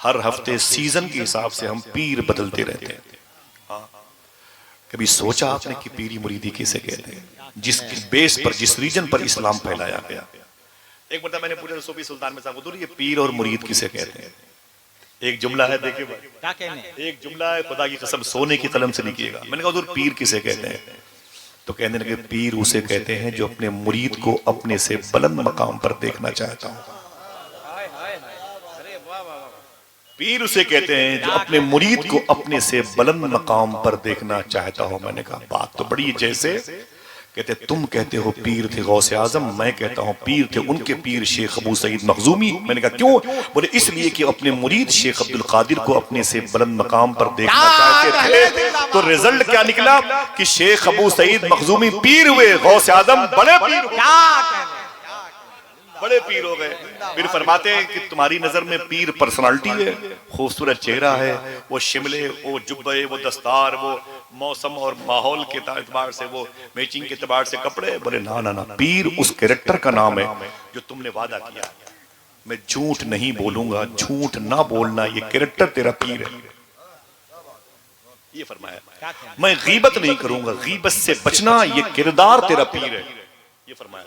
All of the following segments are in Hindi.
हर हफ्ते सीजन के हिसाब से हम पीर बदलते रहते हैं। कभी सोचा आपने कि पीरी मुरीदी किसे कहते हैं? जिस बेस पर, जिस रीजन पर इस्लाम फैलाया गया। एक मतलब मैंने पूरे सूफी सुल्तान में साहब ये पीर और मुरीद किसे कहते हैं? एक जुमला है, देखिए क्या कहने, एक जुमला है, खुदा की कसम सोने की कलम से लिखिएगा। मैंने कहा हुजूर पीर किसे कहते हैं? तो कहने लगे पीर उसे कहते हैं जो अपने मुरीद को अपने से बुलंद मकाम पर देखना चाहता हूं। पीर उसे कहते हैं जो अपने मुरीद को अपने से बुलंद मकाम पर देखना चाहता हो। मैंने कहा बात तो बड़ी, जैसे कहते तुम कहते हो पीर थे गौसे आजम, मैं कहता हूं पीर थे उनके पीर शेख अबू सईद मखजूमी। मैंने कहा क्यों? बोले इसलिए कि अपने मुरीद शेख अब्दुल कादिर को अपने से बुलंद मकाम पर देखना चाहते थे। तो रिजल्ट क्या निकला कि शेख अबू सईद मखजूमी पीर हुए, गौसे आजम बड़े पीर हुए, बड़े पीर हो गए। फिर फरमाते हैं कि तुम्हारी नजर में पीर पर्सनालिटी है, खूबसूरत चेहरा है, वो शिमले, वो जुब्बे, वो दस्तार, वो मौसम और माहौल के एतबार से, वो मैचिंग के एतबार से कपड़े। बोले ना ना ना, पीर उस कैरेक्टर का नाम है जो तुमने वादा किया। मैं झूठ नहीं बोलूंगा, झूठ ना बोलना, ये कैरेक्टर तेरा पीर है, ये फरमाया। मैं गीबत नहीं करूंगा, गीबत से बचना, ये किरदार तेरा पीर है, ये फरमाया।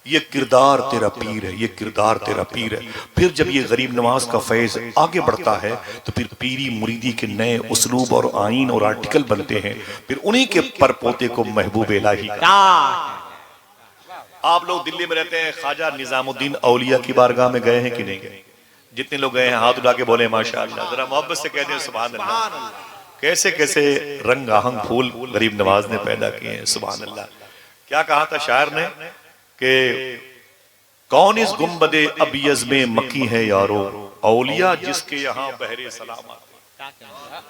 ये किरदार तेरा पीर है, ये किरदार तेरा पीर है। फिर जब ये गरीब नवाज का फैज आगे बढ़ता है तो फिर पीरी मुरीदी के नए उसलूब और आइन और आर्टिकल बनते हैं। फिर उन्हीं के परपोते को महबूब इलाही। आप लोग दिल्ली में रहते हैं, ख्वाजा निजामुद्दीन औलिया की बारगाह में गए हैं कि नहीं गए? जितने लोग गए हैं हाथ उठा के बोले माशाअल्लाह, जरा मोहब्बत से कहते हैं सुभान अल्लाह। कैसे कैसे रंग आहंग फूल गरीब नवाज ने पैदा किए हैं, सुभान अल्लाह। क्या कहा था शायर ने कि कौन इस गुम्बदे अबियज में मकी है यारो, औलिया जिसके यहाँ बहरे सलाम आते।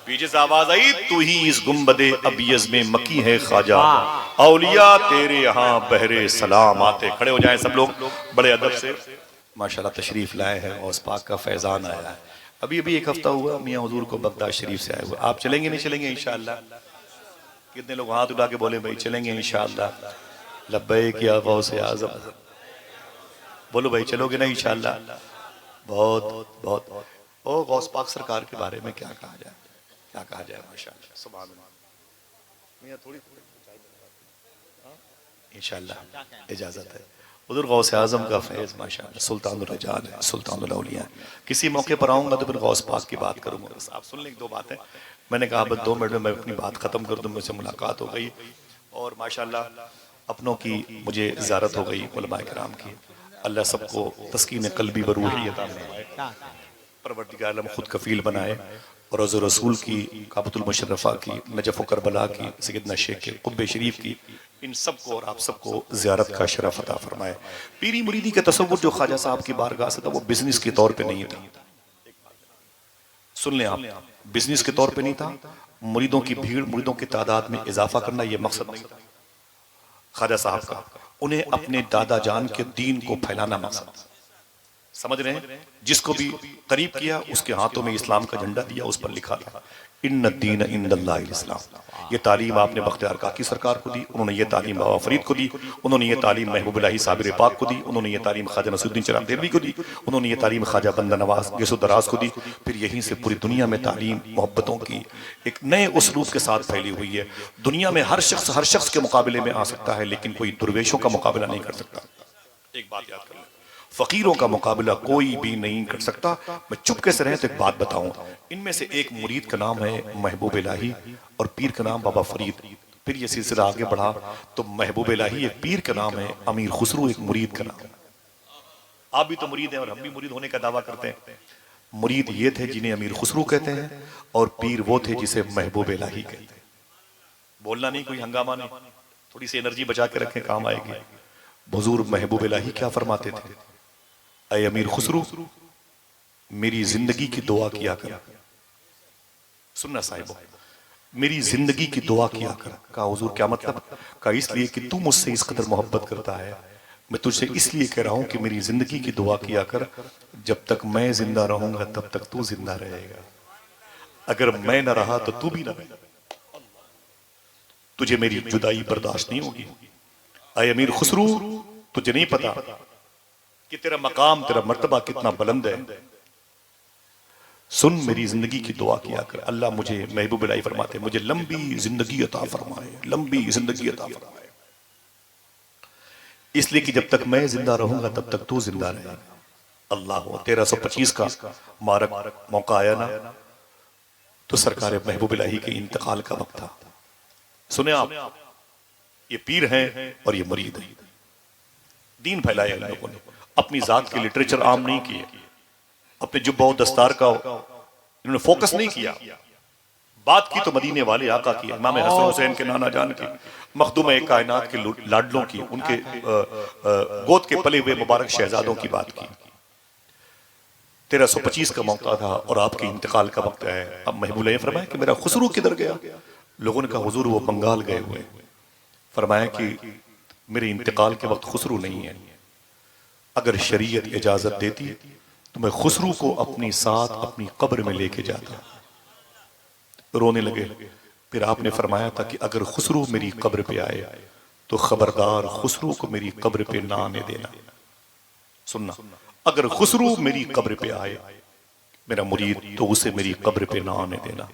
पीछे से आवाज आई, तू ही इस गुम्बदे अबियज में मकी है ख्वाजा, औलिया तेरे यहाँ बहरे सलाम आते। खड़े हो जाएं सब लोग बड़े अदब से। माशाल्लाह तशरीफ लाए हैं, औस पाक का फैजान आया है। अभी अभी एक हफ्ता हुआ मियाँ हुजूर को बगदाद शरीफ से आए हुए। आप चलेंगे नहीं चलेंगे इंशाअल्लाह? कितने लोग हाथ उठा के बोले भाई चलेंगे इंशाअल्लाह? लब्बैक या गौसे आज़म, बोलो भाई चलोगे ना इंशाअल्लाह? बहुत बहुत। ओ गौस पाक सरकार के बारे में क्या कहा जाए, क्या कहा जाए, माशाअल्लाह सुभान अल्लाह। मियां थोड़ी इंशाअल्लाह इजाजत है। उधर गौसे आज़म का फैज़ माशाअल्लाह सुल्तानुल रिजाल है, सुल्तानुल औलिया। किसी मौके पर आऊंगा तो फिर गौस पाक की बात करूंगा। बस आप सुन लें दो बातें। मैंने कहा बस 2 मिनट में मैं अपनी बात खत्म कर दूं। मुझसे मुलाकात हो गई और माशाअल्लाह अपनों की मुझे ज़ियारत हो गई, उलमाए किराम की। अल्लाह सबको तस्कीन कल्बी व रूही अता फरमाए, परवरदिगार आलम खुद कफील बनाए और रोज़ रसूल की, काबतुल मुशर्रफा की, नजफ़ करबला की, सैयदना शेख के कुब्बे शरीफ की, इन सबको और आप सबको ज़ियारत का शरफ अता फरमाए। पीरी मुरीदी का तसव्वुर जो ख्वाजा साहब की बारगाह से था वो बिजनेस के तौर पे नहीं था। सुन लें आप, बिजनेस के तौर पे नहीं था। मुरीदों की भीड़, मुरीदों की तादाद में इजाफा करना ये मकसद नहीं था ख्वाजा साहब का। उन्हें अपने दादा जान के दीन को फैलाना मकसद, समझ रहे हैं? जिसको भी करीब किया उसके हाथों में इस्लाम का झंडा दिया, उस पर लिखा था इन्न दीन इंदल्लाहिल इस्लाम। ये तालीम आपने बख्तियार काकी सरकार को दी, उन्होंने ये तालीम बाबा फरीद को दी, उन्होंने ये तालीम महबूब इलाही साबिर पाक को दी, उन्होंने ये तालीम ख्वाजा नसीरुद्दीन चिराग देलवी को दी, उन्होंने ये तालीम ख्वाजा बंदा नवाज गैसुद्दराज को दी। फिर यहीं से पूरी दुनिया में तालीम मोहब्बतों की एक नए उसलूब के साथ फैली हुई है। दुनिया में हर शख्स के मुकाबले में आ सकता है, लेकिन कोई दुर्वेशों का मुकाबला नहीं कर सकता। एक बात याद कर लें, फकीरों का मुकाबला कोई भी नहीं कर सकता। मैं चुपके से रहे तो एक बात बताऊं, इनमें से एक मुरीद का नाम है महबूब इलाही और पीर का नाम बाबा फरीद। फिर ये सिलसिला आगे बढ़ा तो महबूब इलाही एक पीर का नाम है, अमीर खुसरू एक मुरीद का नाम है। आप भी तो मुरीद हैं और हम भी मुरीद होने का दावा करते हैं। मुरीद ये थे जिन्हें अमीर खुसरू कहते हैं और पीर वो थे जिसे महबूब इलाही कहते हैं। बोलना नहीं, कोई हंगामा नहीं, थोड़ी सी एनर्जी बचा के रखें, काम आएगी। हुजूर महबूब इलाही क्या फरमाते थे? ऐ अमीर खुसरू मेरी जिंदगी की दुआ किया कर। सुनना साहिब, मेरी जिंदगी की दुआ किया कर। कहा हुजूर क्या मतलब? कहा इसलिए कि तू मुझसे इस कदर मोहब्बत करता है, मैं तुझसे इसलिए कह रहा हूं कि मेरी जिंदगी की दुआ किया कर। जब तक मैं जिंदा रहूंगा तब तक तू जिंदा रहेगा, अगर मैं न रहा तो तू भी न रहेगा, तुझे मेरी जुदाई बर्दाश्त नहीं होगी। ऐ अमीर खुसरू तुझे नहीं पता कि तेरा मकाम, तेरा मर्तबा कितना बुलंद है। सुन मेरी जिंदगी की दुआ किया कर, अल्लाह मुझे, महबूब इलाही फरमाते मुझे लंबी जिंदगी अता फरमाए, लंबी जिंदगी अता फरमाए, इसलिए कि जब तक मैं जिंदा रहूंगा तब तक तू जिंदा रहेगा। अल्लाह 1325 का मारक मौका आया ना, तो सरकार महबूब इलाही के इंतकाल का वक्त था। सुने आप, ये पीर हैं और ये मुरीद हैं, दीन फैलाया इन लोगों ने, अपनी जात के लिटरेचर आम नहीं किए, अपने जुब्बा और दस्तार का इन्होंने फोकस नहीं किया। बात की तो मदीने वाले आका की, इमाम हसन हुसैन के नाना जान की, मखदूम कायनात के लाडलों की, उनके गोद के पले हुए मुबारक शहजादों की बात की। 1325 का मौका था और आपके इंतकाल का वक्त है। अब महबूब ने फरमाया कि मेरा खुसरू किधर गया? लोगों ने कहा हुजूर वो बंगाल गए हुए। फरमाया कि मेरे इंतकाल के वक्त खुसरू नहीं है, अगर शरीयत इजाजत देती तो मैं खुसरू को अपनी साथ अपनी कब्र में लेके जाता। रोने लगे। फिर आपने फरमाया था कि अगर खुसरू मेरी कब्र पे आए तो खबरदार खुसरू को मेरी कब्र पे ना आने देना। सुनना, अगर खुसरू मेरी कब्र पे आए मेरा मुरीद, तो उसे मेरी कब्र पे ना आने देना,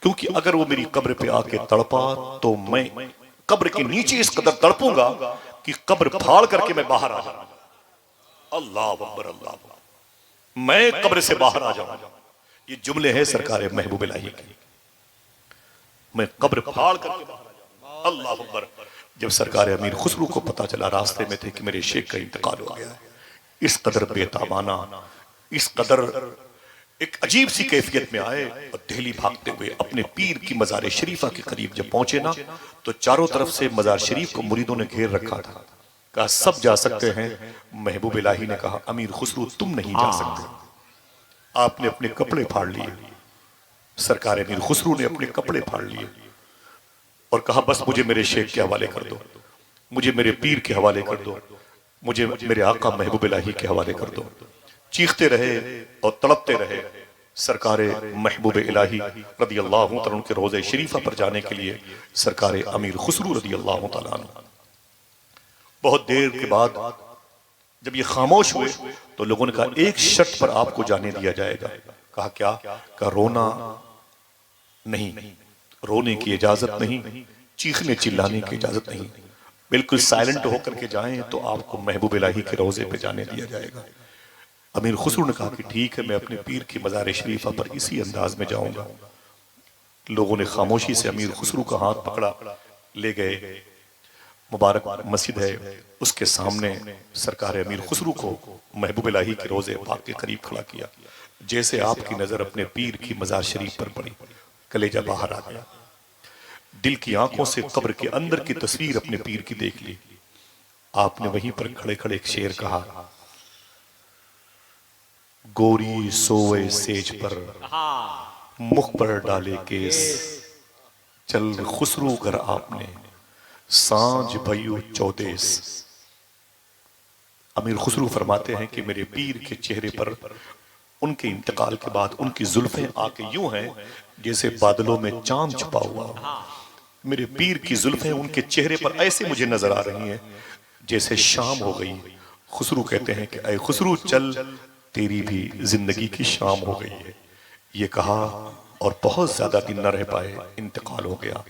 क्योंकि अगर वो मेरी कब्र पे आके तड़पा तो मैं कब्र के नीचे इस कदर तड़पूंगा कि कब्र फाड़ करके मैं बाहर आ जाऊंगा। अल्लाह अकबर, अल्लाह अकबर, मैं कब्र से बाहर आ जाऊंगा। ये जुमले हैं सरकार महबूब इलाही के, मैं कब्र फाड़ करके बाहर आ जाऊंगा। अल्लाह अकबर। जब सरकार अमीर खुसरू को पता चला, रास्ते में थे कि मेरे शेख का इंतकाल हो गया है, इस कदर बेताबाना, इस कदर एक अजीब सी कैफियत में आए और दिल्ली भागते हुए अपने पीर की मजार शरीफा के करीब जब पहुंचे ना, तो चारों तरफ से मजार शरीफ को मुरीदों ने घेर रखा था। कहा सब जा सकते हैं। महबूब इलाही ने कहा अमीर खुसरू तुम नहीं जा सकते। आपने अपने कपड़े फाड़ लिए। सरकार अमीर खुसरू ने अपने कपड़े फाड़ लिए और कहा बस मुझे मेरे शेख के हवाले कर दो, मुझे मेरे पीर के हवाले कर दो, मुझे मेरे आका महबूब इलाही के हवाले कर दो। चीखते रहे और तड़पते रहे। सरकार महबूब इलाही रदी अल्लाह तआला अन्हु के रोज़े शरीफा पर जाने के लिए सरकार अमीर खुसरू रदी अल्लाह तआला अन्हु बहुत देर के बाद जब ये खामोश हुए तो लोगों ने कहा एक शर्त पर आपको जाने दिया जाएगा। कहा क्या? कहा रोना नहीं, रोने की इजाजत नहीं, चीखने चिल्लाने की इजाजत नहीं, बिल्कुल साइलेंट होकर के जाएं तो आपको महबूब इलाही के रोजे पे जाने दिया जाएगा। अमीर खुसरू ने कहा कि ठीक है, मैं अपने पीर की मज़ार शरीफा पर इसी अंदाज में जाऊंगा। लोगों ने खामोशी से अमीर खुसरू का हाथ पकड़ा, ले गए। मुबारक मस्जिद है, उसके सामने सरकार अमीर खुसरू को महबूब इलाही के रोजे पाक के करीब खड़ा किया। जैसे आपकी नजर अपने पीर की मज़ार शरीफ पर पड़ी, कलेजा बाहर आ गया। दिल की आंखों से कब्र के अंदर की तस्वीर अपने पीर की देख ली। आपने वहीं पर खड़े खड़े एक शेर कहा, गोरी सोए सेज पर मुख पर डाले केस, चल खुसरू घर आपने सांझ भयू चौदेस। अमीर खुसरू फरमाते हैं कि मेरे पीर के चेहरे पर उनके इंतकाल के बाद उनकी जुल्फें आके यूं हैं जैसे बादलों में चांद छुपा हुआ। मेरे पीर की जुल्फें उनके चेहरे पर ऐसे मुझे नजर आ रही हैं जैसे शाम हो गई। खुसरू कहते हैं कि ऐ खुसरू चल, तेरी भी जिंदगी की शाम हो गई है। ये कहा और बहुत ज्यादा दिन न रह पाए, इंतकाल हो गया।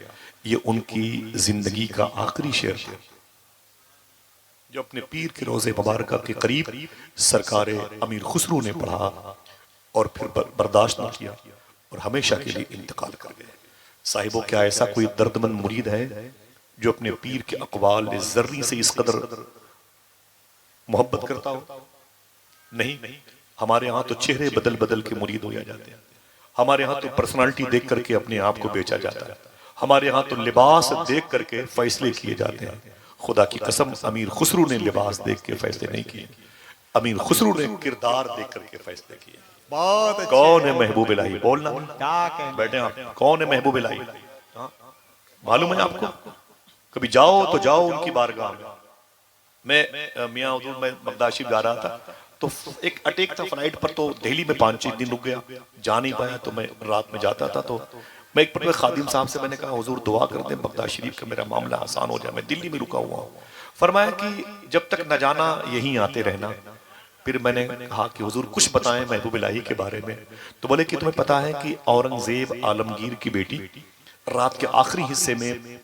ये उनकी जिंदगी का आखिरी शेर था जो अपने पीर के रोजे मुबारक के करीब सरकार अमीर खुसरू ने पढ़ा और फिर बर्दाश्त न किया और हमेशा के लिए इंतकाल कर गए। साहिबों, क्या ऐसा कोई दर्दमंद मुरीद है जो अपने पीर के अकवाल जर्री से इस कदर मोहब्बत करता हो? नहीं। हमारे यहाँ तो चेहरे बदल बदल के मुरीद हो जाते हैं। हमारे यहाँ तो पर्सनालिटी देख करके अपने आप को बेचा जाता है। हमारे यहाँ तो लिबास देख करके फैसले किए जाते हैं। खुदा की कसम, अमीर खुसरू ने लिबास देख के फैसले नहीं किए, अमीर खुसरू ने किरदार देख करके फैसले किए। कौन है महबूब इलाही? बोलना बैठे आप, कौन है महबूब इलाही? मालूम है आपको? कभी जाओ तो जाओ उनकी बारगाह में। मैं मियाँ उदूर में बगदाशी जा रहा था तो एक अटैक था फ्लाइट पर, तो दिल्ली में 5-6 दिन रुक गया, जा नहीं पाया। तो मैं रात में जाता था तो मैं एक पर खादिम साहब से मैंने कहा हुजूर दुआ कर दें बगदाद शरीफ का मेरा मामला आसान हो जाए, मैं दिल्ली में रुका हुआ हूँ। फरमाया कि जब तक न जाना यहीं आते रहना, फिर मैंने कहा कि हुजूर कुछ बताएं महबूब इलाही के बारे में। तो बोले कि तुम्हें पता है कि औरंगजेब आलमगीर की बेटी रात के आखिरी हिस्से में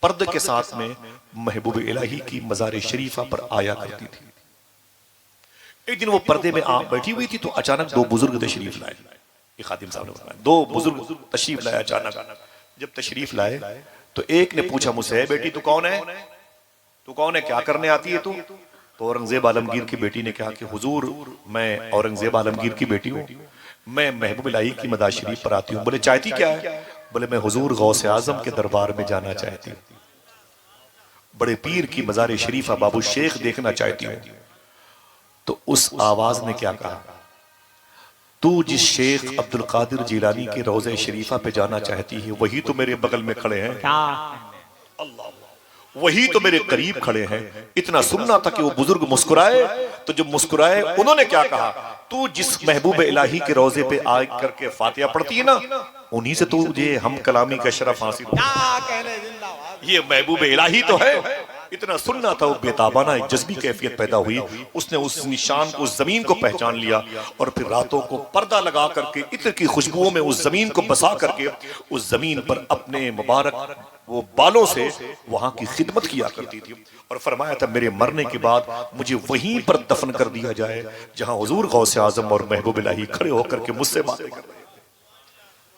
पर्दे के साथ में महबूब इलाही की मज़ार शरीफा पर आया करती थी। एक दिन वो पर्दे में आप बैठी हुई थी तो अचानक दो बुजुर्ग तशरीफ लाए। ये खादिम साहब ने बताया, दो बुजुर्ग तशरीफ लाए अचानक। जब तशरीफ लाए तो एक ने पूछा मुझसे, बेटी तू कौन है, तू कौन है, क्या करने आती है तू? तो औरंगजेब आलमगीर की बेटी ने कहा कि हुजूर मैं औरंगजेब आलमगीर की बेटी हूँ, मैं महबूब इलाही की मज़ार शरीफ पर आती हूँ। बोले चाहती क्या है? बोले मैं हुजूर गौसे आजम के दरबार में जाना चाहती हूँ, बड़े पीर की मज़ार शरीफा बाबू शेख देखना चाहती हूँ। तो उस आवाज ने क्या कहा, तू जिस शेख अब्दुल कादिर जिलानी के रोज़े शरीफा पे जाना चाहती है वही तो मेरे बगल में खड़े हैं, अल्लाह वही तो मेरे करीब खड़े हैं। इतना सुनना था कि वो बुजुर्ग मुस्कुराए, तो जब मुस्कुराए उन्होंने क्या कहा, तू जिस महबूब इलाही के रोजे पे आ करके फातिहा पढ़ती है ना, उन्हीं से तुझे हम कलामी का शरफ हासिल हो। ये महबूब इलाही तो है। इतना सुनना था, वो बेताबाना एक जज्बी कैफियत पैदा हुई। उसने उस निशान को, उस जमीन को पहचान लिया और फिर रातों को पर्दा लगा करके इत्र की खुशबुओं में उस जमीन को बसा करके उस जमीन पर अपने मुबारक वो बालों से वहां की खिदमत किया करती थी। और फरमाया था मेरे मरने के बाद मुझे वहीं पर दफन कर दिया जाए जहां हुजूर गौसे आजम और महबूब इलाही खड़े होकर के मुझसे बातें कर रहे हैं।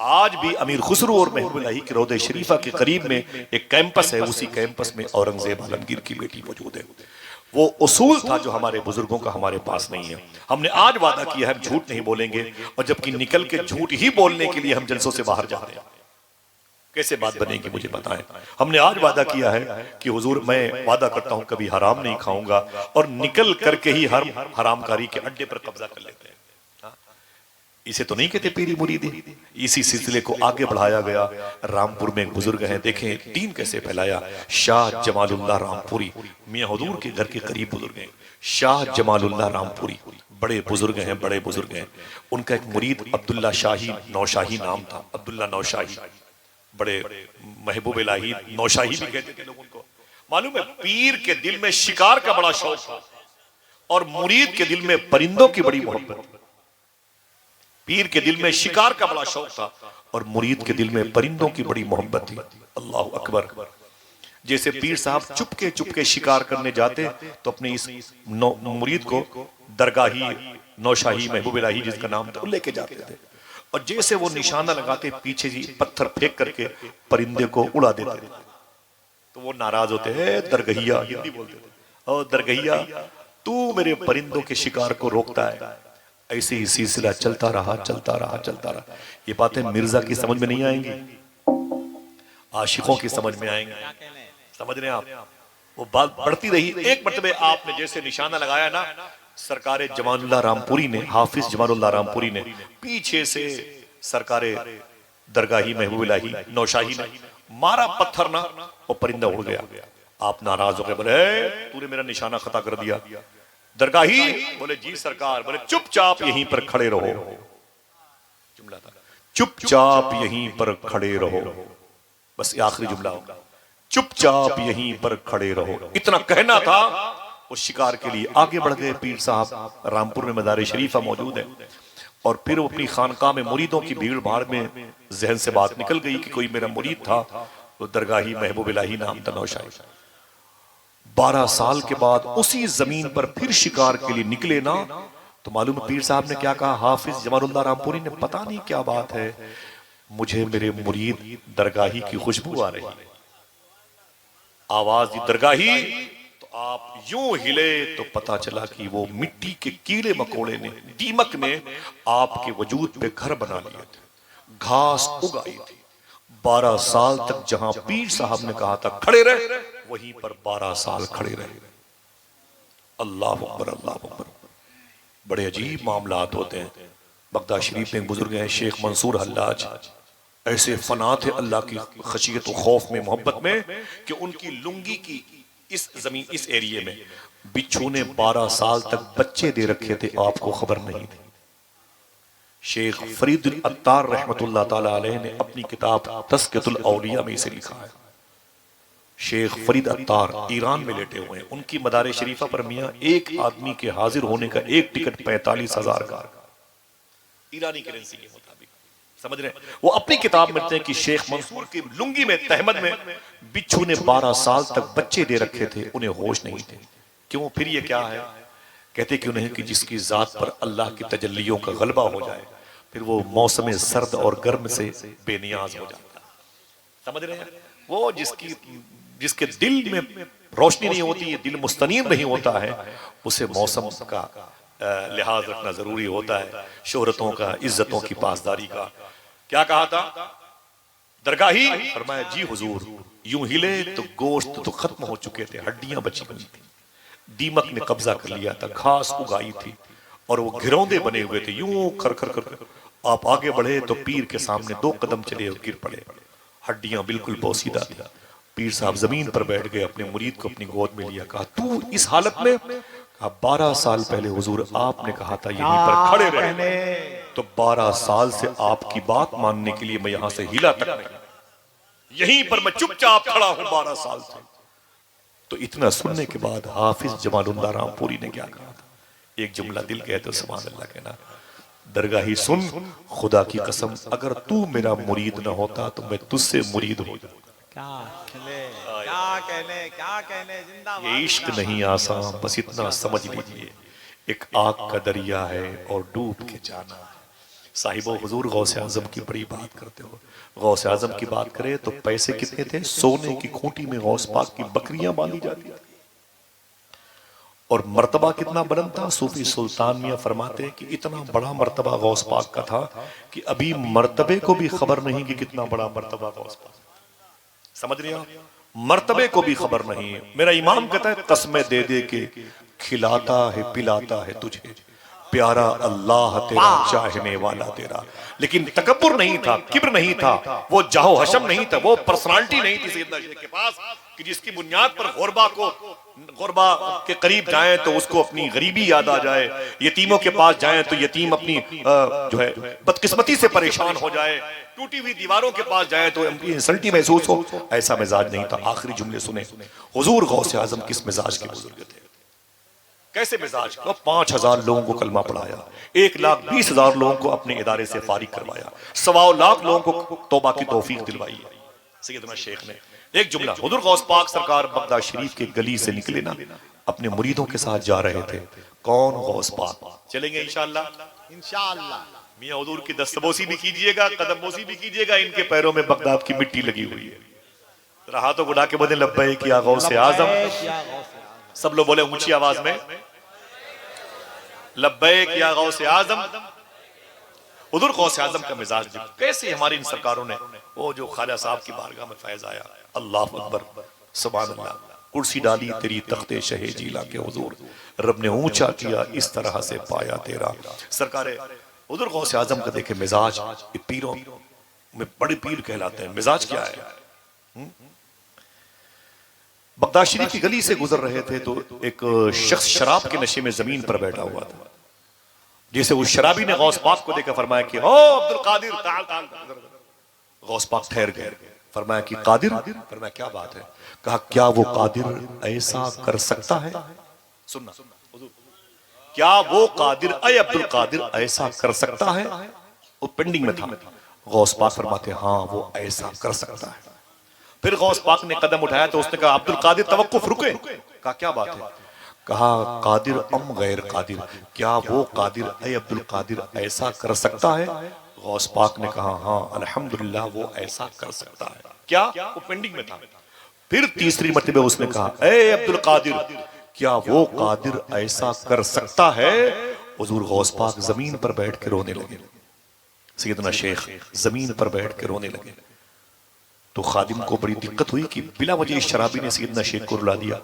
आज भी अमीर खुसरो और महबूब इलाही के रोज़े शरीफा के करीब में एक कैंपस है, उसी कैंपस में औरंगजेब आलमगीर की बेटी मौजूद है। वो उसूल था जो हमारे बुजुर्गों का हमारे पास नहीं है। हमने आज वादा किया है हम झूठ नहीं बोलेंगे, और जबकि निकल के झूठ ही बोलने के लिए हम जलसों से बाहर जा रहे हैं। कैसे बात बनेगी मुझे बताएं। हमने आज वादा किया है कि हुजूर मैं वादा करता हूं कभी हराम नहीं खाऊंगा, और निकल करके ही हर हरामकारी के अड्डे पर कब्जा कर लेते हैं। इसे तो नहीं कहते पीरी मुरीदी। इसी सिलसिले को आगे बढ़ाया गया। रामपुर में एक बुजुर्ग हैं, देखें दीन कैसे फैलाया। शाह जमालुल्लाह रामपुरी, मियां हुजूर के घर के करीब बुजुर्ग हैं। शाह जमालुल्लाह रामपुरी बड़े बुजुर्ग हैं, बड़े बुजुर्ग हैं। उनका एक मुरीद अब्दुल्ला शाही नौशाही नाम था, अब्दुल्ला नौशाही, बड़े महबूब इलाही नौशाही भी कहते थे लोग उनको। मालूम है पीर के दिल में शिकार का बड़ा शौक था और मुरीद के दिल में परिंदों की बड़ी मोहब्बत। पीर के दिल में शिकार का बड़ा शौक था और मुरीद के दिल में परिंदों की बड़ी मोहब्बत थी। अल्लाह अकबर। जैसे पीर साहब चुपके चुपके शिकार करने जाते तो अपने इस मुरीद को दरगाही नौशाही महबूब इलाही जिसका नाम था लेके जाते थे, और जैसे वो निशाना लगाते पीछे जी पत्थर फेंक करके परिंदे को उड़ा देते थे। तो वो नाराज होते हैं, दरगहिया हिंदी बोलते थे, और दरगहिया तू मेरे परिंदों के शिकार को रोकता है। ऐसे ही सिलसिला चलता रहा चलता रहा चलता रहा। ये बातें मिर्जा की समझ में नहीं आएंगी, आशिकों की समझ में आएंगी। समझ रहे हैं आप? वो बात बढ़ती रही। एक मरतबे आपने जैसे निशाना लगाया ना, सरकारे जमालुल्लाह रामपुरी ने, हाफिज जमालुल्लाह रामपुरी ने पीछे से सरकारे दरगाही महबूब इलाही नौशाही ने मारा पत्थर ना, वो परिंदा उड़ गया। आप नाराज हो गए, बोले तूने मेरा निशाना खता कर दिया। दरगाही बोले जी सरकार। बोले चुपचाप यहीं पर खड़े रहो। जुमला था चुपचाप यहीं पर खड़े रहो, बस ये आखिरी जुमला होगा, चुपचाप यहीं पर खड़े रहो। इतना कहना था। उस शिकार के लिए आगे बढ़ गए पीर साहब। रामपुर में मज़ार शरीफा मौजूद है, और फिर वो अपनी खानकाह में मुरीदों की भीड़ भाड़ में जहन से बात निकल गई कि कोई मेरा मुरीद था, तो दरगाही महबूब इलाही नाम था नौशाही। 12 साल के बाद उसी जमीन पर फिर शिकार के लिए निकले ना, तो मालूम पीर साहब ने क्या कहा, हाफिज जमालुल्लाह रामपुरी ने, पता नहीं क्या बात है, मुझे मेरे मुरीद दरगाही की खुशबू आ रही। आवाज दी दरगाही, तो आप यूं हिले तो पता चला कि वो मिट्टी के कीड़े मकोड़े ने, दीमक ने आपके वजूद पे घर बना लिए थे, घास उगाई थी। 12 साल तक जहां पीर साहब ने कहा था खड़े रहे, वहीं पर 12 साल खड़े रहे। अल्लाह अकबर, अल्लाह अकबर। बड़े अजीब मामलात होते हैं। बगदाद शरीफ में एक बुजुर्ग हैं शेख मंसूर हल्लाज, ऐसे फना थे अल्लाह की खशियत और खौफ में, मोहब्बत में, कि उनकी लुंगी की इस जमीन, इस एरिए में बिच्छू ने 12 साल तक बच्चे दे रखे थे, आपको खबर नहीं थी। शेख फरीद अत्तार रहमतुल्लाह ताला अलैह ने अपनी किताब तज़कियतुल औलिया में इसे लिखा है। शेख फरीद अत्तार ईरान में लेटे हुए हैं, उनकी मदार शरीफा पर मियाँ एक आदमी के हाजिर होने का एक टिकट 45,000 का, ईरानी करेंसी के मुताबिक। समझ रहे हैं? वो अपनी किताब में लिखते हैं कि शेख मंसूर की लुंगी में तहमद में बिच्छू ने 12 साल तक बच्चे दे रखे थे, उन्हें होश नहीं थे। क्यों? फिर ये क्या है? कहते क्यों नहीं कि जिसकी जात पर अल्लाह की तजल्लियों का गलबा हो जाए फिर वो मौसम सर्द और गर्म से बेनियाज हो जाता है। समझ रहे हैं? वो जिसके दिल में रोशनी नहीं होती है, दिल मुस्तनीर नहीं होता है, उसे मौसम का लिहाज रखना जरूरी होता है, शोहरतों का, इज्जतों की पासदारी का। क्या कहा था दरगाही? फरमाया जी हुजूर, यूं हिले तो गोश्त तो खत्म हो चुके थे, हड्डियां बची हुई थी, दीमक ने कब्जा कर लिया था, घास उगाई थी और वो घिरौंदे बने हुए थे, यूं खर खर कर आप आगे बढ़े तो पीर के सामने 2 कदम चले और गिर पड़े, हड्डियां बिल्कुल बोसीदा थी। पीर साहब जमीन पर बैठ गए, अपने मुरीद को अपनी गोद में लिया, कहा तू इस हालत में? कहा 12 साल पहले हुजूर आपने कहा था यहीं पर खड़े रहने, तो 12 साल से आपकी बात मानने के लिए मैं यहां से हिला तक नहीं, यहीं पर मैं चुपचाप खड़ा हूं 12 साल से। तो इतना सुनने के बाद हाफिज जमालुल्लाह रामपुरी ने क्या कहा था? एक जुमला दिल गया तो सुभान अल्लाह कहना, दरगाही सुन, खुदा की कसम अगर तू मेरा मुरीद ना होता तो मैं तुझसे मुरीद हो जाता। क्या कहने जिंदाबाद। ये इश्क नहीं आसान, बस इतना समझ लीजिए, एक आग का दरिया है और डूब के जाना है। साहिबो हुजूर गौसे आजम की बड़ी बात करते हो। गौसे आजम की बात करें तो पैसे कितने थे? सोने की खूंटी में गौस पाक की बकरियां बांधी जाती थी। और मर्तबा कितना बुलंद था? सूफी सुल्तान मियां फरमाते हैं कि इतना बड़ा मर्तबा गौस पाक का था कि अभी मर्तबे को भी खबर नहीं कि कितना बड़ा मर्तबा गौस पाक। समझ रहे हो? मर्तबे को भी खबर नहीं। मेरा इमाम कहता है कसमें दे दे के खिलाता है पिलाता है तुझे, प्यारा अल्लाह तेरा चाहने वाला तेरा। लेकिन तकब्बुर नहीं था, किब्र नहीं था, वो जाहो हशम नहीं था, वो पर्सनालिटी नहीं थी सैयदना शेख के पास कि जिसकी बुनियाद पर गुरबा के करीब जाएं तो उसको अपनी गरीबी याद आ जाए, यतीमों के पास जाएं तो यतीम अपनी जो है बदकिस्मती से परेशान हो जाए, टूटी हुई दीवारों के पास जाए तो इंसल्टी महसूस हो। ऐसा मिजाज नहीं था। आखिरी जुमले सुने, हुजूर गौसे आजम किस मिजाज के बुजुर्ग थे, कैसे मिजाज का। 5,000 लोगों को कलमा पढ़ाया, 1,20,000 लोगों को अपने इदारे से फारिग करवाया, 1.25 लाख लोगों को तौबा की तौफीक दिलवाई सैयदना शेख ने। एक जुमला, हुजूर गौस पाक सरकार बगदाद शरीफ के गली से निकले ना, अपने मुरीदों के साथ जा रहे थे। कौन? गौस पाक। चलेंगे इंशाअल्लाह। इंशाअल्लाह। मियां हुजूर की दस्तबोसी भी कीजिएगा, कदमबोसी भी कीजिएगा, इनके पैरों में बगदाद की मिट्टी लगी हुई है। जरा हाथों को उठा के बोले लब्बैक या गौसे आजम। सब लोग बोले ऊंची आवाज में लब्बैक या गौसे आजम। हुजूर गौसे आजम का मिजाज कैसे हमारी इन सरकारों ने, वो जो ख्वाजा साहब की बारगाह में फैज आया, अल्लाह अकबर सुभान अल्लाह, कुर्सी डाली तेरी तख्ते शहे जीला के हुजूर, रब ने ऊंचा किया इस तरह से पाया तेरा। सरकार हुजूर गौसे आजम का देखे मिजाज, पीरों में बड़े पीर कहलाते हैं। मिजाज क्या है? बगदाद शरीफ की गली से गुजर रहे थे तो एक शख्स शराब के नशे में जमीन पर बैठा हुआ था। जैसे उस शराबी ने गौस पाक को देखकर फरमाया कि ओ अब्दुल कादिर ताल ताल। गौस पाक ठहर गए, फरमाया कि कादिर। फरमाया क्या बात है? कहा क्या वो कादिर ऐसा कर सकता है? सुनना, क्या वो कादिर अय अब्दुल कादिर ऐसा कर सकता है? वो पेंडिंग में था। गौस पाक फरमाते हाँ वो ऐसा कर सकता है। फिर गौस पाक ने कदम उठाया तो उसने कहा अब्दुल कादिर तवक्कुफ रुके। कहा क्या बात है? कहा कादिर अम गैर कादिर, क्या वो कादिर ऐ अब्दुल कादिर ऐसा कर सकता है? गौस पाक ने कहा हाँ अल्हम्दुलिल्लाह वो ऐसा कर सकता है। क्या? वो पेंडिंग में था। फिर तीसरी मर्तबा उसने कहा ऐ अब्दुल कादिर, क्या वो कादिर ऐसा कर सकता है? हुजूर गौस पाक जमीन पर बैठ के रोने लगे। सैयदना शेख जमीन पर बैठ के रोने लगे तो खादिम को बड़ी दिक्कत हुई कि बिला वजह इस शराबी ने सैयदना शेख को रुला दिया।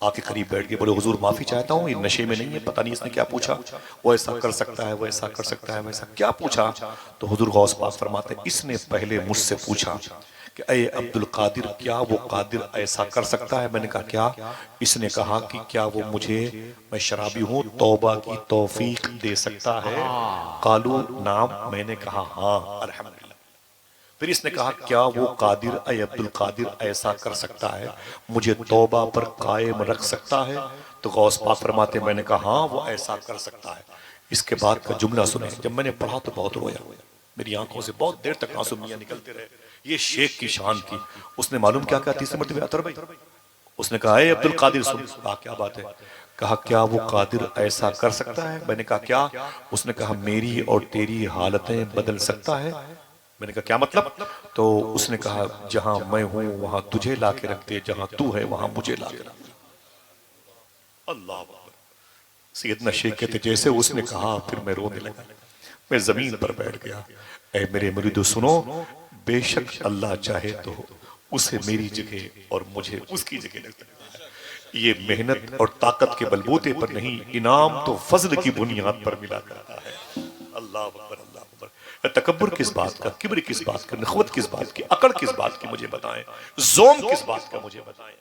आके करीब बैठ के बोले हुजूर माफी चाहता हूँ, ये नशे में नहीं है, पता नहीं इसने क्या पूछा, वो ऐसा कर सकता है, वो ऐसा कर सकता है, वैसा क्या पूछा? तो हुजूर गौस पाक फरमाते इसने पहले मुझसे पूछा कि ऐ अब्दुल कादिर क्या वो कादिर ऐसा कर सकता है? मैंने कहा क्या? इसने कहा कि क्या वो मुझे, मैं शराबी हूँ, तौबा की तौफीक दे सकता है? कालू नाम। मैंने कहा हाँ अल्हम्दुलिल्लाह। फिर इसने कहा क्या वो कादिर अय अब्दुल कादिर ऐसा कर सकता है, मुझे तौबा पर कायम रख सकता है? तो गौस पाक फरमाते मैंने कहा हाँ वो ऐसा कर सकता है। इसके बाद का जुमला सुने, जब मैंने पढ़ा तो बहुत रोया, मेरी आंखों से बहुत देर तक आंसू मियां निकलते रहे। ये शेख की शान थी। उसने मालूम क्या कहा तीसरे मरतबे अतर भाई, उसने कहा ए अब्दुल कादिर सुन। कहा क्या बात है? कहा क्या वो कादिर ऐसा कर सकता है? मैंने कहा क्या? उसने कहा मेरी और तेरी हालतें बदल सकता है। मैंने कहा क्या मतलब? तो उसने कहा जहां मैं हूं वहां तुझे लाके रख दे, जहां तू है वहां मुझे लाके रख दे। अल्लाह अकबर। सैयदना शेख कहते जैसे उसने कहा फिर मैं रोने लगा, मैं जमीन पर बैठ गया। ऐ मेरे मुरीदो सुनो, बेशक अल्लाह चाहे तो उसे मेरी जगह और मुझे उसकी जगह रख सकता है। ये मेहनत और ताकत के बलबूते पर नहीं, इनाम तो फजल की बुनियाद पर मिला करता है। अल्लाह अकबर, अल्लाह अकबर। तकब्बुर किस बात का, किब्र किस बात का, नखवत किस बात की, अकड़ किस बात की मुझे बताएं, जोम किस बात का मुझे बताएं।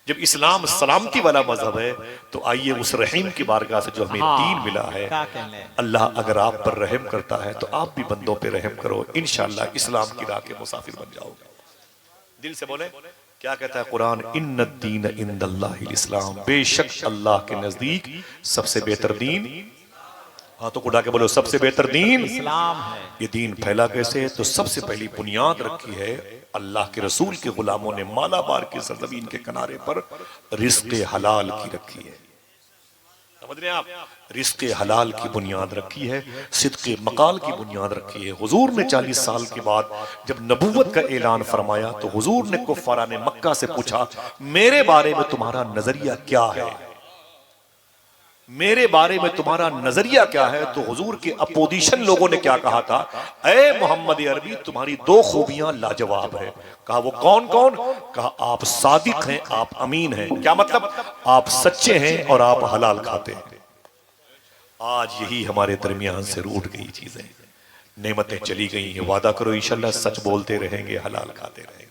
जब इस्लाम सलामती वाला मजहब है तो आइए उस रहीम की बारगाह से जो हमें दीन मिला है, क्या कहने। अल्लाह अगर आप पर रहम करता है तो आप भी बंदों पे रहम करो, इंशाअल्लाह इस्लाम की राह के मुसाफिर बन जाओगे। दिल से बोले क्या कहता है कुरान, इन्न दीन इंदल्लाहिल इस्लाम, बेशक अल्लाह के नजदीक सबसे बेहतर दीन, हाथों को उठा के बोलो सबसे बेहतर दीन इस्लाम है। ये दीन फैला कैसे? तो सबसे पहली बुनियाद रखी है अल्लाह के रसूल के गुलामों ने मालाबार की सरजमीन के किनारे पर रिस्क हलाल की रखी है। समझ रहे हैं आप? रिस्क हलाल की बुनियाद रखी है, सिद्क़े मकाल की बुनियाद रखी है। हुजूर ने 40 साल के बाद जब नबूवत का ऐलान फरमाया तो हुजूर ने कुफ़ारा ने मक्का से पूछा मेरे बारे में तुम्हारा नजरिया क्या है, मेरे बारे में तुम्हारा नजरिया क्या है? तो हुजूर के अपोजिशन लोगों ने क्या कहा था, ए मोहम्मद अरबी तुम्हारी दो खूबियां लाजवाब है। कहा वो कौन कौन? कहा आप सादिक हैं, आप अमीन हैं। क्या मतलब? आप सच्चे हैं और आप हलाल खाते हैं। आज यही हमारे दरमियान से रूठ गई चीजें, नेमतें चली गई हैं। वादा करो इंशाल्लाह सच बोलते रहेंगे, हलाल खाते रहेंगे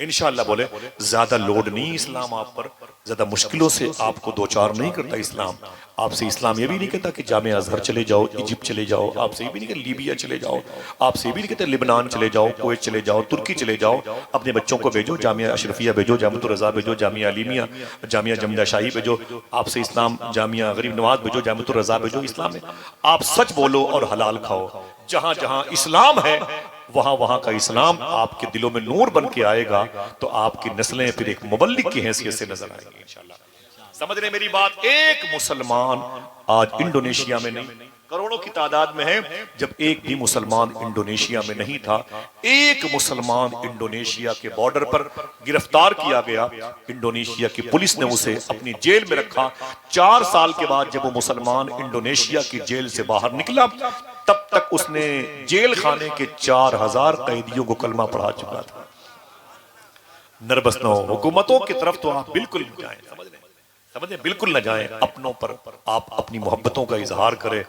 इंशाअल्लाह। बोले ज्यादा लोड नहीं इस्लाम आप पर, ज्यादा मुश्किलों से आपको दो चार नहीं करता इस्लाम। आपसे इस्लाम ये भी नहीं कहता कि जामे अजहर चले जाओ, इजिप्ट चले जाओ, आपसे ये भी नहीं कहता लीबिया चले जाओ, आपसे ये भी नहीं कहते लिबनान चले जाओ, कुवैत चले जाओ, तुर्की चले जाओ, अपने बच्चों को भेजो, जामिया अशरफिया भेजो, जामियातुर रज़ा भेजो, जामिया अलीमिया, जामिया जमदा शाही भेजो। आपसे इस्लाम जामिया गरीब नवाज भेजो, जामियातुर रज़ा भेजो। इस्लाम में आप सच बोलो और हलाल खाओ। जहां जहां इस्लाम है वहां वहां का इस्लाम आपके दिलों में नूर बन के आएगा, तो आपकी नस्लें फिर एक मुबल्लिग की हैसियत से नजर आएंगी इंशाअल्लाह। समझ रहे मेरी बात? एक मुसलमान आज इंडोनेशिया में नहीं, करोड़ों की तादाद में है, जब एक भी मुसलमान इंडोनेशिया में नहीं था, एक मुसलमान इंडोनेशिया के बॉर्डर पर गिरफ्तार किया गया। इंडोनेशिया की पुलिस ने उसे अपनी जेल में रखा। 4 साल के बाद जब वो मुसलमान इंडोनेशिया की जेल से बाहर निकला, तब तक उसने जेल खाने के 4000 कैदियों को कलमा पढ़ा चुका था। नर्वस न हो, हुकूमतों की तरफ तो आप बिल्कुल न जाएं, समझ बिल्कुल न जाएं। अपनों पर आप अपनी मोहब्बतों का इजहार करें।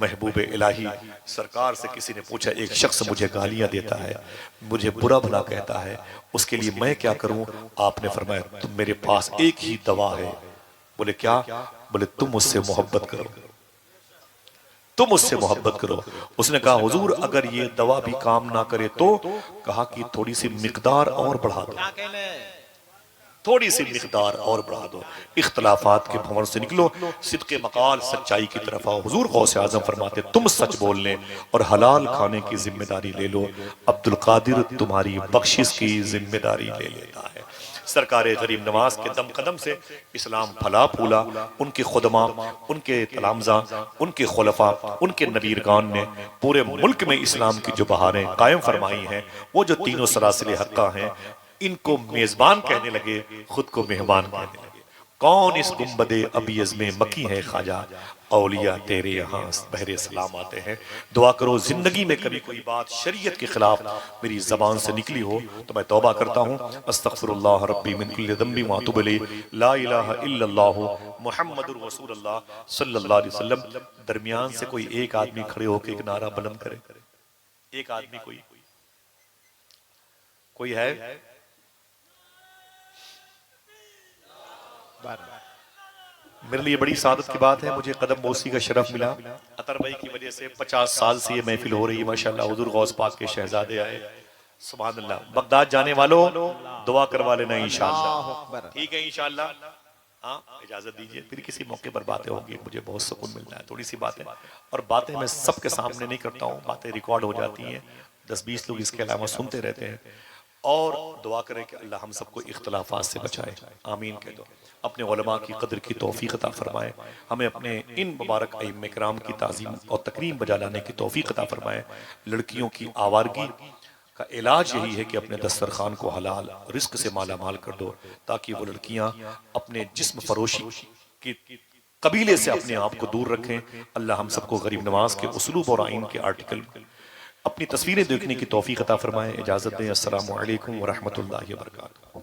महबूब इलाही सरकार से किसी ने पूछा, एक शख्स मुझे गालियां देता है, मुझे बुरा भला कहता है, उसके लिए मैं क्या करूं? आपने फरमाया तुम मेरे पास एक ही दवा है। बोले क्या? बोले तुम मुझसे मोहब्बत करो, तुम मुझसे मोहब्बत करो। उसने कहा हुजूर अगर ये दवा भी काम ना करे तो? कहा कि थोड़ी सी मिकदार और बढ़ा दो, क्या कहने। थोड़ी सी मिकदार और बढ़ा दो। इख्तलाफात के भंवर से निकलो, सिद्क़े मकाल सच्चाई की तरफ आओ। हुजूर गौसे आजम फरमाते तुम सच बोलने और हलाल खाने की जिम्मेदारी ले लो, अब्दुल कादिर तुम्हारी बख्शिश की जिम्मेदारी ले लेता है। सरकारे गरीब नवाज के दम कदम से इस्लाम फला फूला। उनके खुदमा, उनके तलामजा, उनके खुलफा, उनके नबीरगान ने पूरे मुल्क में इस्लाम की जो बहारें कायम फरमाई हैं, वो जो तीनों सरासिल हक्का हैं, इनको मेजबान कहने लगे, खुद को मेहमान कहने लगे। कौन इस गुम्बदे अबीज़ में मकी है ख्वाजा, औलिया तेरे यहाँ बहरे सलाम आते हैं। दुआ करो जिंदगी में कभी कोई बात शरीयत के खिलाफ मेरी जबान से निकली हो तो मैं तौबा करता हूँ। अस्तगफिरुल्लाह रब्बी मिन कुल्लि ज़ंबि व अतूबु इलैहि, ला इलाहा इल्लल्लाहु मुहम्मदुर रसूलुल्लाह सल्लल्लाहु अलैहि वसल्लम। दरमियान से कोई एक आदमी खड़े होकर एक नारा बुलंद करे। एक आदमी कोई है? मेरे लिए बड़ी सादत की बात है, मुझे कदम बोसी का शरफ मिला। अतर भाई की वजह से 50 साल से ये महफिल हो रही है माशाल्लाह। हुजूर गौस पाक के शहजादे आए, सुभान अल्लाह। बगदाद जाने वालों दुआ करवा लेना इंशाअल्लाह। अल्लाहु अकबर। ठीक है इंशाअल्लाह। हाँ इजाजत दीजिए, फिर किसी मौके पर बातें होंगी, मुझे बहुत सुकून मिलता है। थोड़ी सी बातें, और बातें मैं सबके सामने नहीं करता हूँ, बातें रिकॉर्ड हो जाती हैं, 10-20 लोग इसके अलावा सुनते रहते हैं। और दुआ करें कि अल्लाह हम सबको इख्तलाफात से बचाए, आमीन कह दो। अपने उलमा की कदर की तौफीक अता फरमाए, हमें अपने इन मुबारक अइम्मे किराम की ताज़ीम और तकरीम बजा लाने की तौफीक अता फरमाए। लड़कियों की आवारगी का इलाज यही है कि अपने दस्तरखान को हलाल रिस्क से माला माल कर दो, ताकि वो लड़कियां अपने जिस्म फरोशी की कबीले से अपने आप को दूर रखें। अल्लाह हम सबको गरीब नवाज के उसलूब और आइन के आर्टिकल अपनी तस्वीरें देखने की तौफीक अता फरमाए। इजाजत दें। अस्सलामु अलैकुम व रहमतुल्लाहि व बरकातुहू।